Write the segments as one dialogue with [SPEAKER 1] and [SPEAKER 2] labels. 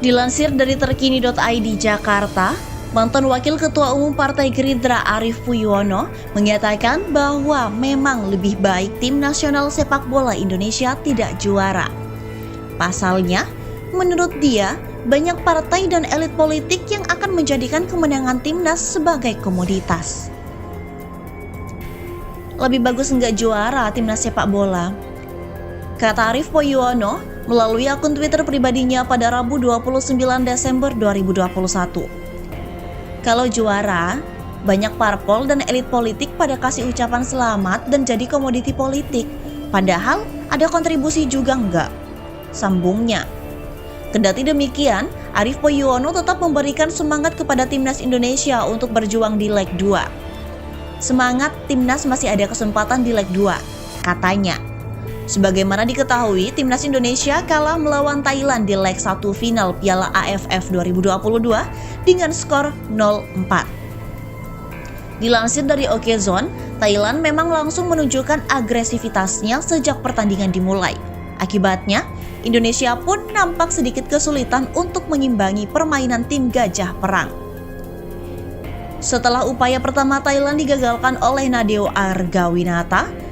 [SPEAKER 1] Dilansir dari terkini.id Jakarta, mantan Wakil Ketua Umum Partai Gerindra Arief Puyono menyatakan bahwa memang lebih baik tim nasional sepak bola Indonesia tidak juara. Pasalnya, menurut dia, banyak partai dan elit politik yang akan menjadikan kemenangan timnas sebagai komoditas. Lebih bagus nggak juara timnas sepak bola, kata Arief Puyono melalui akun Twitter pribadinya pada Rabu 29 Desember 2021. Kalau juara, banyak parpol dan elit politik pada kasih ucapan selamat dan jadi komoditi politik. Padahal ada kontribusi juga enggak, sambungnya. Kendati demikian, Arief Puyono tetap memberikan semangat kepada timnas Indonesia untuk berjuang di leg 2. Semangat, timnas masih ada kesempatan di leg 2, katanya. Sebagaimana diketahui, timnas Indonesia kalah melawan Thailand di leg 1 final Piala AFF 2022 dengan skor 0-4. Dilansir dari Okezone, Thailand memang langsung menunjukkan agresivitasnya sejak pertandingan dimulai. Akibatnya, Indonesia pun nampak sedikit kesulitan untuk mengimbangi permainan tim Gajah Perang. Setelah upaya pertama Thailand digagalkan oleh Nadeo Argawinata,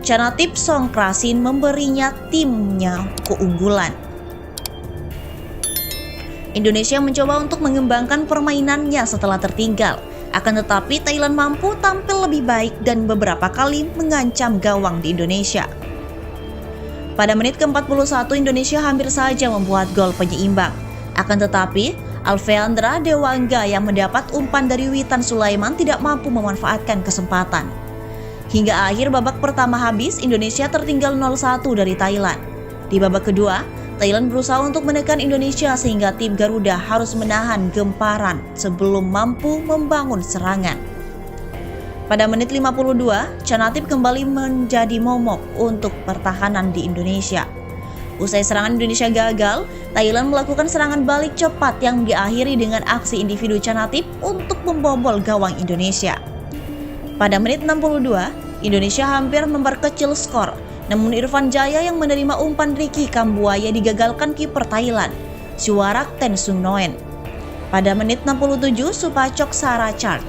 [SPEAKER 1] Chanatip Songkrasin memberinya timnya keunggulan. Indonesia mencoba untuk mengembangkan permainannya setelah tertinggal. Akan tetapi Thailand mampu tampil lebih baik dan beberapa kali mengancam gawang di Indonesia. Pada menit ke-41 Indonesia hampir saja membuat gol penyeimbang. Akan tetapi Alfeandra Dewangga yang mendapat umpan dari Witan Sulaiman tidak mampu memanfaatkan kesempatan. Hingga akhir babak pertama habis, Indonesia tertinggal 0-1 dari Thailand. Di babak kedua, Thailand berusaha untuk menekan Indonesia sehingga tim Garuda harus menahan gemparan sebelum mampu membangun serangan. Pada menit 52, Chanatip kembali menjadi momok untuk pertahanan di Indonesia. Usai serangan Indonesia gagal, Thailand melakukan serangan balik cepat yang diakhiri dengan aksi individu Chanatip untuk membobol gawang Indonesia. Pada menit 62, Indonesia hampir memperkecil skor, namun Irfan Jaya yang menerima umpan Ricky Kambuaya digagalkan kiper Thailand, Suarak Tensungnoen. Pada menit 67, Supachok Sarachart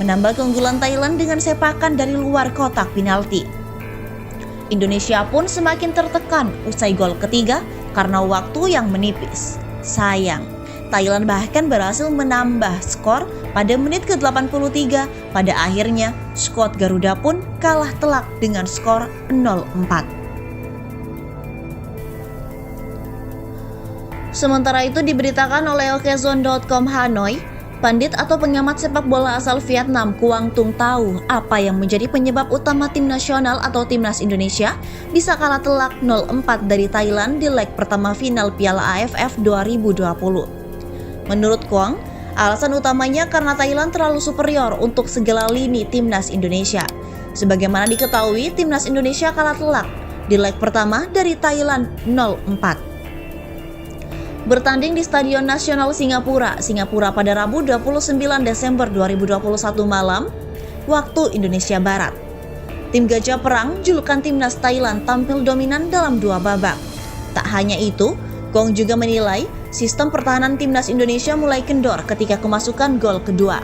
[SPEAKER 1] menambah keunggulan Thailand dengan sepakan dari luar kotak penalti. Indonesia pun semakin tertekan usai gol ketiga karena waktu yang menipis. Sayang, Thailand bahkan berhasil menambah skor pada menit ke-83. Pada akhirnya, skuad Garuda pun kalah telak dengan skor 0-4. Sementara itu diberitakan oleh Okezone.com Hanoi, pandit atau pengamat sepak bola asal Vietnam Quang Tung tahu apa yang menjadi penyebab utama tim nasional atau timnas Indonesia bisa kalah telak 0-4 dari Thailand di leg pertama final Piala AFF 2020. Menurut Quang, alasan utamanya karena Thailand terlalu superior untuk segala lini timnas Indonesia. Sebagaimana diketahui, timnas Indonesia kalah telak di leg pertama dari Thailand 0-4. Bertanding di Stadion Nasional Singapura pada Rabu 29 Desember 2021 malam, waktu Indonesia Barat. Tim Gajah Perang, julukan timnas Thailand, tampil dominan dalam 2 babak. Tak hanya itu, Gong juga menilai sistem pertahanan timnas Indonesia mulai kendor ketika kemasukan gol kedua.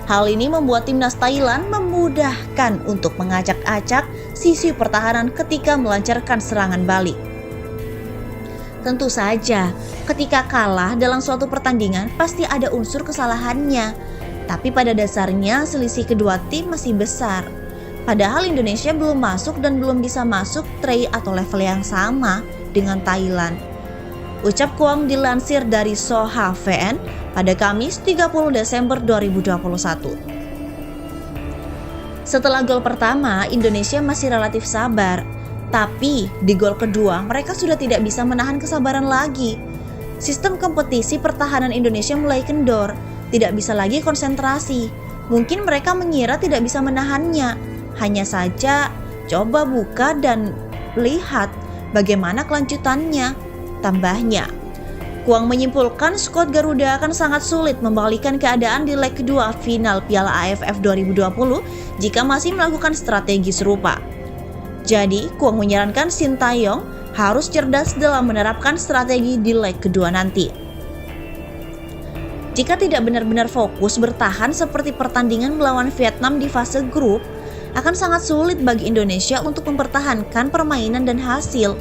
[SPEAKER 1] Hal ini membuat timnas Thailand memudahkan untuk mengacak-acak sisi pertahanan ketika melancarkan serangan balik. Tentu saja, ketika kalah dalam suatu pertandingan pasti ada unsur kesalahannya. Tapi pada dasarnya selisih kedua tim masih besar. Padahal Indonesia belum masuk dan belum bisa masuk tray atau level yang sama dengan Thailand. Ucap Quang dilansir dari Soha VN pada Kamis 30 Desember 2021. Setelah gol pertama, Indonesia masih relatif sabar. Tapi di gol kedua mereka sudah tidak bisa menahan kesabaran lagi. Sistem kompetisi pertahanan Indonesia mulai kendor, tidak bisa lagi konsentrasi. Mungkin mereka mengira tidak bisa menahannya. Hanya saja coba buka dan lihat bagaimana kelanjutannya, tambahnya. Quang menyimpulkan skuad Garuda akan sangat sulit membalikan keadaan di leg kedua final Piala AFF 2020 jika masih melakukan strategi serupa. Jadi, Quang menyarankan Sintayong harus cerdas dalam menerapkan strategi di leg kedua nanti. Jika tidak benar-benar fokus bertahan seperti pertandingan melawan Vietnam di fase grup, akan sangat sulit bagi Indonesia untuk mempertahankan permainan dan hasil.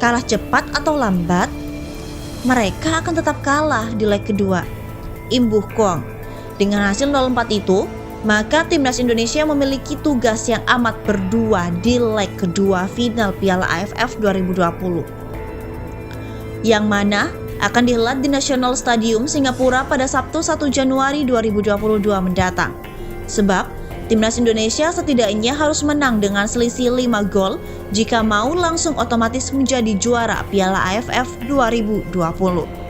[SPEAKER 1] Kalah cepat atau lambat, mereka akan tetap kalah di leg kedua. Imbuh Kwong. Dengan hasil 0-4 itu, maka timnas Indonesia memiliki tugas yang amat berdua di leg kedua final Piala AFF 2020. Yang mana akan dihelat di National Stadium Singapura pada Sabtu 1 Januari 2022 mendatang. Sebab, timnas Indonesia setidaknya harus menang dengan selisih 5 gol jika mau langsung otomatis menjadi juara Piala AFF 2020.